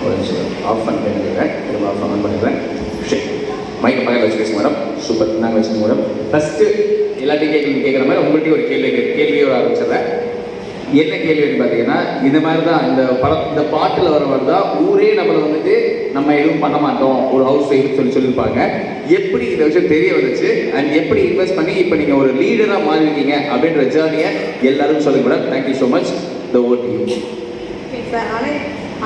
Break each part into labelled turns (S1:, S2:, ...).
S1: ஒரு நிமிஷம் ஆஃப் பண்ணிக்கிறேன், திரும்ப ஆஃப் பண்ணிடுறேன். சரி, மைக்கை பக்கத்தில் வச்சு பேசுங்க மேடம். சூப்பர், நாங்கள் வச்சுக்கோங்க மேடம். ஃபஸ்ட்டு எல்லாத்தையும் கேட்குற மாதிரி உங்கள்கிட்ட ஒரு கேள்வியோட ஆரம்பிச்சிடுறேன். என்ன கேள்வின்னு பார்த்தீங்கன்னா, இந்த மாதிரி தான் இந்த பாட்டில் வர மாதிரி தான் ஊரே நம்மளை வந்துட்டு நம்ம எதுவும் பண்ண மாட்டோம், ஒரு ஹவுஸ் ஒய்ஃப் சொல்லியிருப்பாங்க. எப்படி இந்த விஷயம் தெரிய வந்துச்சு அண்ட் எப்படி இன்வெஸ்ட் பண்ணி இப்போ நீங்கள் ஒரு லீடராக மாறிருக்கீங்க அப்படின்ற ஜேர்னியை எல்லாரும் சொல்லுங்க மேடம். Thank you so much. த ஓட் யூ.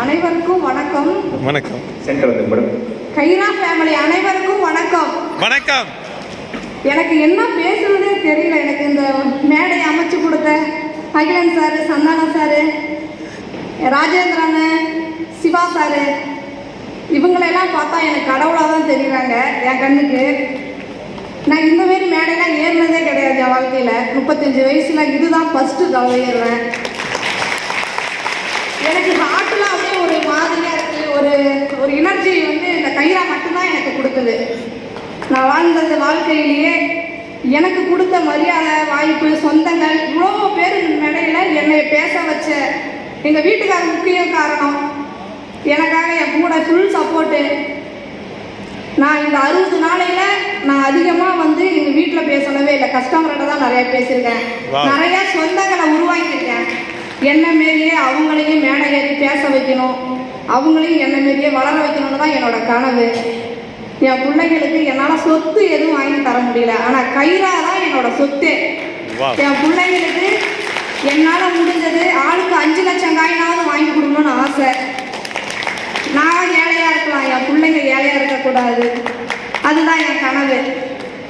S2: அனைவருக்கும் வணக்கம்.
S1: வணக்கம். சென்டர் வந்து மேடம்.
S2: கைரா ஃபேமிலி அனைவருக்கும் வணக்கம்.
S3: வணக்கம்.
S2: எனக்கு என்ன பேசுறதே தெரியல. எனக்கு இந்த மேடையை அமைச்சு கொடுத்த Akilan sir, Santhanam sir, Rajendran, Siva sir, இவங்களெல்லாம் பார்த்தா எனக்கு கடவுளாக தான் தெரியுறாங்க என் கண்ணுக்கு. நான் இந்த மாரி மேடையெல்லாம் ஏறினதே கிடையாது என் வாழ்க்கையில். 35 வயசில் இதுதான் ஃபஸ்ட்டு ஏறுறேன். எனக்கு ஹார்ட்டில் அப்படியே ஒரு மாதிரியாக இருக்குது. ஒரு எனர்ஜி வந்து இந்த கைரா மட்டும்தான் எனக்கு கொடுக்குது. நான் வாழ்ந்தது வாழ்க்கையிலேயே எனக்கு கொடுத்த மரியாதை, வாய்ப்பு, சொந்தங்கள், இவ்வளோ பேர் மேடையில் என்னை பேச வச்ச எங்கள் வீட்டுக்காரர் முக்கிய காரணம். எனக்காக என் கூட ஃபுல் சப்போர்ட்டு. நான் இந்த 60 நாளையில் நான் அதிகமாக வந்து எங்கள் வீட்டில் பேசவே இல்லை, கஸ்டமர்கிட்ட தான் நிறையா பேசியிருக்கேன். நிறையா சொந்தங்களை உருவாக்கியிருக்கேன். என்ன மாரியே அவங்களையும் மேடை ஏறி பேச வைக்கணும், அவங்களையும் என்ன மாரியே வளர வைக்கணும்னு தான் என்னோட கனவு. என் பிள்ளைங்களுக்கு என்னால் சொத்து எதுவும் வாங்கி தர முடியல, ஆனால் கைரா தான் என்னோட சொத்தே. என் பிள்ளைங்களுக்கு என்னால் முடிஞ்சது ஆளுக்கு 5 லட்சம் காயினாவது வாங்கி கொடுக்கணும்னு ஆசை. நான் ஏழையாக இருக்கலாம், என் பிள்ளைங்க ஏழையாக இருக்கக்கூடாது. அதுதான் என் கனவு.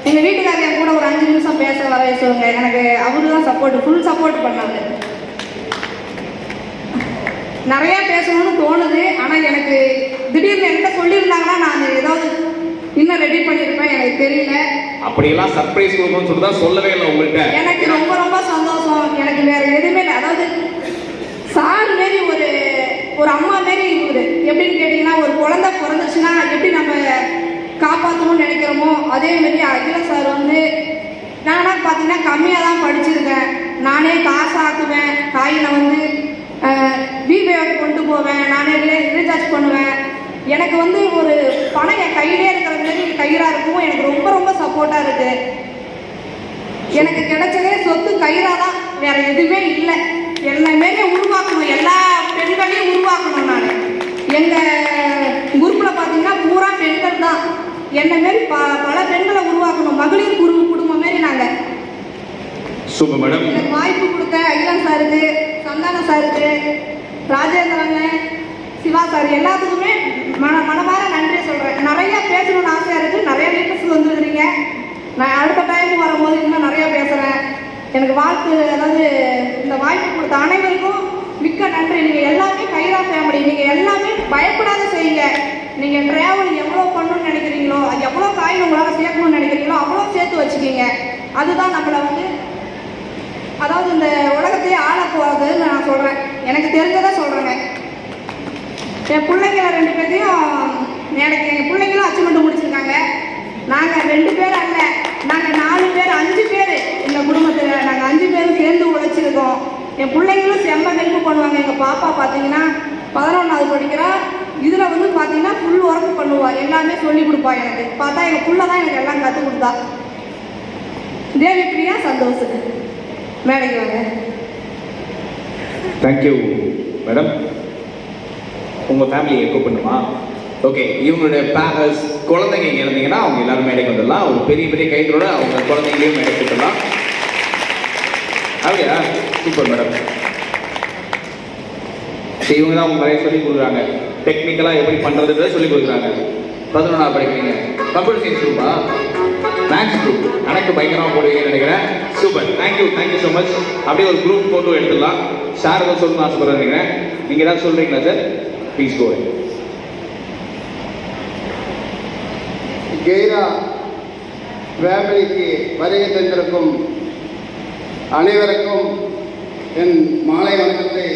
S2: எங்கள் வீட்டுக்காரர் என் கூட ஒரு 5 நிமிஷம் பேச வர சொல்லுங்க. எனக்கு அவரு தான் சப்போர்ட், ஃபுல் சப்போர்ட் பண்ணாரு. நிறையா பேசணும்னு தோணுது, ஆனால் எனக்கு திடீர்னு என்கிட்ட சொல்லியிருந்தாங்கன்னா நான் ஏதாவது இன்னும் ரெடி பண்ணியிருப்பேன், எனக்கு தெரியல.
S1: அப்படியெல்லாம் சர்ப்ரைஸ் கொடுக்கணும்னு சொல்லி தான் சொல்லவே இல்லை உங்கள்கிட்ட.
S2: எனக்கு ரொம்ப ரொம்ப சந்தோஷம். எனக்கு வேற எதுவுமே இல்லை. அதாவது சார் மாரி ஒரு அம்மா மாரி இருக்குது. எப்படின்னு கேட்டிங்கன்னா, ஒரு குழந்தை பிறந்துச்சுன்னா எப்படி நம்ம காப்பாற்றணும்னு நினைக்கிறோமோ அதே மாரி அகில சார் வந்து நானாக பார்த்தீங்கன்னா கம்மியாக தான் படிச்சிருக்கேன். நானே காசு ஆக்குவேன், காயினை வந்து விபேக்கு கொண்டு போவேன், நானே ரீசார்ஜ் பண்ணுவேன். எனக்கு வந்து ஒரு பணம் என் கையிலே இருக்கிறது மாரி கைரா இருக்கும். எனக்கு ரொம்ப ரொம்ப சப்போர்ட்டாக இருக்குது. எனக்கு கிடைச்சதே சொத்து கைரா தான், வேற எதுவுமே இல்லை. எல்லாமே உருவாக்கணும், எல்லா பெண்களையும் உருவாக்கணும். நான் எங்கள் குரூப்பில் பார்த்தீங்கன்னா பூரா பெண்கள் தான். என்ன மாரி பல பெண்களை உருவாக்கணும், மகளிர் குடும்பம் மாரி நாங்கள்.
S1: Super madam.
S2: எனக்கு வாய்ப்பு கொடுத்த அகிலன் சாருக்கு, சந்தானம் சாருக்கு, ராஜேந்திரன், சிவா சார் எல்லாத்துக்குமே மனமார நன்றி சொல்கிறேன். நிறையா பேசணும்னு ஆசையாக இருக்குது. நிறைய லீடர்ஸ் வந்துருக்கிறீங்க. நான் அடுத்த டைம் வரும்போது இன்னும் நிறையா பேசுகிறேன். எனக்கு அதாவது இந்த வாய்ப்பு கொடுத்த அனைவருக்கும் மிக்க நன்றி. நீங்கள் எல்லாமே கைரா ஃபேமிலி. நீங்கள் எல்லாமே பயப்படாத செய்யுங்க. நீங்கள் ட்ராவல் எவ்வளோ பண்ணணும்னு நினைக்கிறீங்களோ, எவ்வளோ காயின் உங்களால் சேர்க்கணும்னு நினைக்கிறீங்களோ அவ்வளோ சேர்த்து வச்சுக்கிங்க. அதுதான் நம்மளை வந்து அதாவது இந்த உலகத்தையே ஆள போகிறதுன்னு நான் சொல்கிறேன். எனக்கு தெரிஞ்சதை சொல்கிறேங்க. என் பிள்ளைங்கள 2 பேர்த்தையும் எனக்கு எங்கள் பிள்ளைங்களும் அச்சீவ்மெண்ட் முடிச்சிருக்காங்க. நாங்கள் 2 பேர் அல்ல, நாங்கள் 4 பேர் 5 பேர் இந்த குடும்பத்தில். நாங்கள் 5 பேரும் சேர்ந்து உழைச்சிருக்கோம். என் பிள்ளைங்களும் செம்ம ஹெல்ப் பண்ணுவாங்க. எங்கள் பாப்பா பார்த்தீங்கன்னா 11வது படிக்கிறா. இதில் வந்து பார்த்தீங்கன்னா ஃபுல் ஒர்க் பண்ணுவாள், எல்லாமே சொல்லி கொடுப்பா. எனக்கு பார்த்தா எங்கள் பிள்ளை தான் எனக்கு எல்லாம் கற்றுக் கொடுத்தா. தேவி பிரியா சந்தோஷ் மேடைக்கு வாங்க.
S1: Thank you madam. உங்கள் ஃபேமிலியை கூப்பிடணுமா? ஓகே, இவங்களுடைய குழந்தைங்க இங்கே இருந்தீங்கன்னா அவங்க எல்லாரும் மேடைக்கு வந்துடலாம். ஒரு பெரிய பெரிய கைகளோட அவங்க குழந்தைங்களையும் மேடை கூப்பிடலாம். அப்படியா? Super madam. இவங்க தான் அவங்க நிறைய சொல்லிக் கொடுக்குறாங்க. டெக்னிக்கலாக எப்படி பண்ணுறதுன்றதை சொல்லிக் கொடுக்குறாங்க. 11வது படிக்கிறீங்க. கம்ப்யூட்டர் சயின்ஸ் குரூப்பா? Maths group. கணக்கு பயங்கரமாக போடுவீங்கன்னு நினைக்கிறேன். Super, thank you so much. அப்படியே ஒரு குரூப் ஃபோட்டோ எடுத்துடலாம். ஷார் தான் சொல்லணும்னு ஆசைப்படுறேன் நினைக்கிறேன். நீங்கள் ஏதாவது சொல்கிறீங்களா சார்? Please go.
S4: கைரா ஃபேமிலிக்கு வருகை தந்திருக்கும் அனைவருக்கும் என் மாலை வணக்கத்தை